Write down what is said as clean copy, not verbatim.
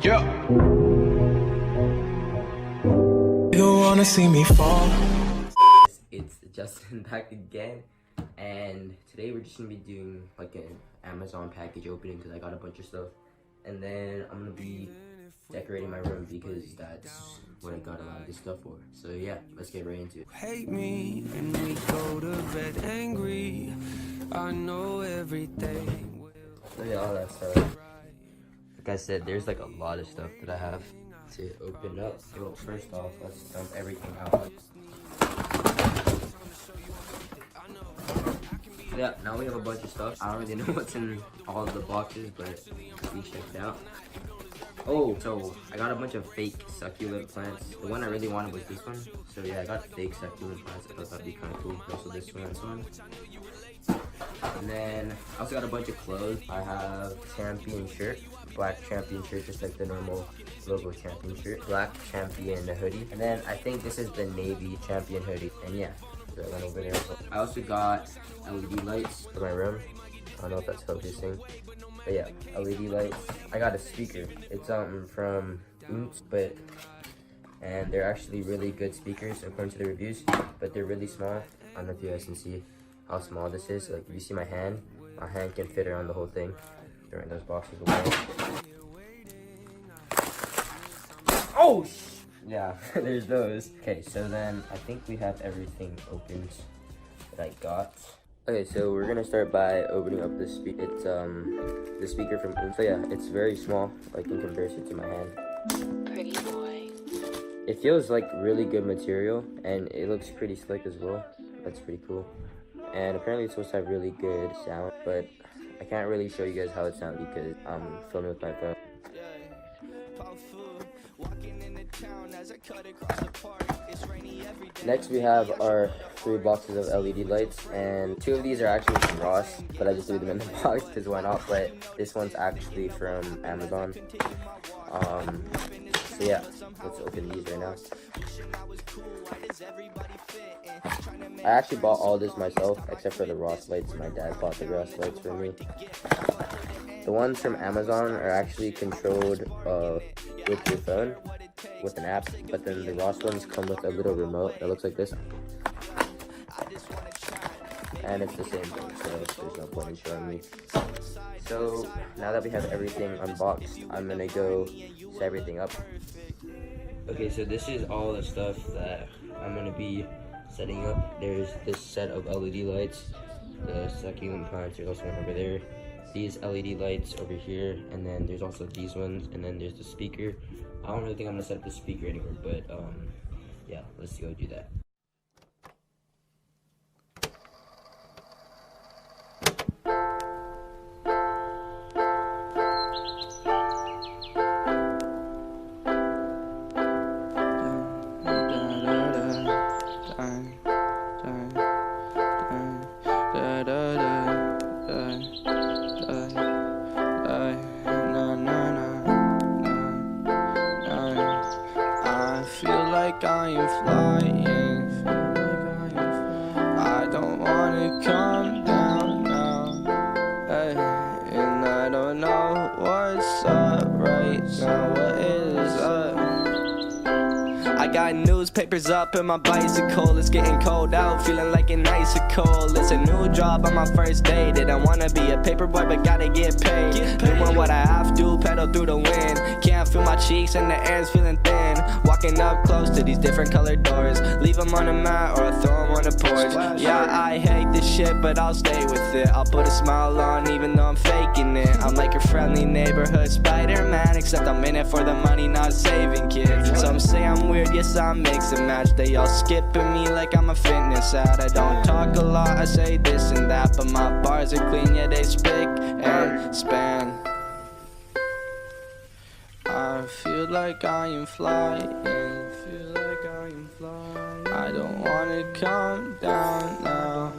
Yeah. You wanna see me fall? It's Justin back again, and today we're just gonna be doing like an Amazon package opening because I got a bunch of stuff, and then I'm gonna be decorating my room because that's what I got a lot of this stuff for. So yeah, let's get right into it. Hate me and we go to bed angry. I know everything will. Look at all that stuff. Like I said, there's like a lot of stuff that I have to open up. So first off, let's dump everything out. Yeah, now we have a bunch of stuff. I don't really know what's in all of the boxes, but we checked out. Oh, so I got a bunch of fake succulent plants. The one I really wanted was this one. So yeah, I got fake succulent plants. I thought that'd be kind of cool. Also this one. And then I also got a bunch of clothes. I have champion shirt, black champion shirt, just like the normal logo champion shirt, black champion hoodie, and then I think this is the navy champion hoodie. And yeah, that one over there. I also got LED lights for my room. I don't know if that's focusing, but yeah, LED lights. I got a speaker. It's from Oots, and they're actually really good speakers according to the reviews, but they're really small. I don't know if you guys can see how small this is. Like if you see my hand can fit around the whole thing. Throwing those boxes away. Oh, yeah, there's those. Okay, so then I think we have everything opened that I got. Okay, so we're gonna start by opening up this speaker. It's the speaker from Oomph. So yeah, it's very small, like in comparison to my hand. Pretty boy. It feels like really good material, and it looks pretty slick as well. That's pretty cool. And apparently it's supposed to have really good sound, but I can't really show you guys how it sounds because I'm filming with my phone. Next we have our 3 boxes of LED lights, and 2 of these are actually from Ross, but I just threw them in the box because why not, but this one's actually from Amazon. So yeah, let's open these right now. I actually bought all this myself except for the Ross lights. My dad bought the Ross lights for me. The ones from Amazon are actually controlled with your phone, with an app, but then the Ross ones come with a little remote that looks like this. And it's the same thing, so there's no point in showing me. So now that we have everything unboxed, I'm gonna go set everything up. Okay, so this is all the stuff that I'm gonna be setting up. There's this set of LED lights, the succulent plants, there's also one over there, these LED lights over here, and then there's also these ones, and then there's the speaker. I don't really think I'm gonna set up the speaker anywhere, but yeah, let's go do that. I am flying. I don't wanna come down now. Hey, and I don't know what's up right now. What is up? I got newspapers up in my bicycle. It's getting cold out, feeling like an icicle. It's a new job on my first day. Didn't wanna be a paper boy, but gotta get paid. Doing what I have to, pedal through the wind. Can't feel my cheeks and the air's feeling thin. Walking up close to these different colored doors. Leave them on the mat or I throw them on the porch. Yeah, I hate this shit, but I'll stay with it. I'll put a smile on even though I'm faking it. I'm like your friendly neighborhood Spider-Man, except I'm in it for the money, not saving kids. Some say I'm weird, yes I mix and match. They all skipping me like I'm a fitness ad. I don't talk a lot, I say this and that, but my bars are clean, yeah they spick and span. I feel like I am flying. I don't wanna come down now.